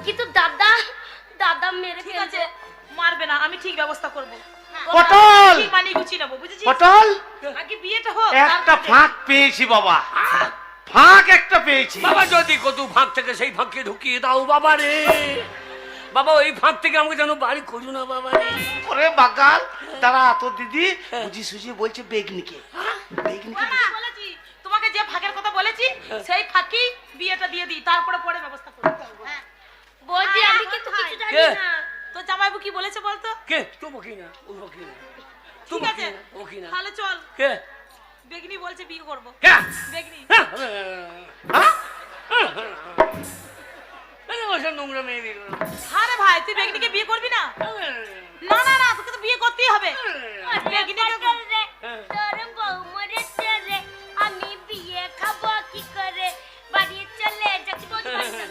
কিন্তু দাদা দাদা মেরে ঠিক আছে, ফেলছে। মারবে না, আমি ঠিক ব্যবস্থা করবো। পটল ঠিক মানিয়ে গুছিয়ে নেবো, বুঝেছিস? পটল আগে বিয়েটা হোক, একটা তারপরে। ফাঁক পেয়েছি বাবা, ফাঁক একটা পেয়েছি বাবা যদি কত ফাঁক থেকে সেই ফাঁককে ঢুকিয়ে দাও বাবা রে। বাবা ওই ফাঁক থেকে আমাকে যেন বাড়ি করো না বাবা রে। ওরে বাগাল দাঁড়া, তোর দিদি বুঝি সুঝি বলছে বেগনিকে, বেগনিকে আমি বলেছি, তোমাকে যে ফাঁকের কথা বলেছি সেই ফাঁকি বিয়েটা দিয়ে দিই, তারপরে পরে ব্যবস্থা করবো। বলছি আমি কিন্তু কিছু জানি কে? না। তো জামাইবু কি বলেছে বলতো? কে তুই বকি না, ও বকি না, তুই ঠিক আছে, বকি না। তাহলে চল, কে বেগনি বলছে বিয়ে করবো। কে বেগনি নোংরা মেয়ে দিল। আরে ভাই, তুই বেগনিকে বিয়ে করবি না? না না না, তোকে তো বিয়ে করতেই হবে। বেগনিকে পটল রে, তোর বউ মরেছে রে, আমি বিয়ে খাবো কি করে? বাড়ি চলে যাচ্ছি, বলতে পারি না।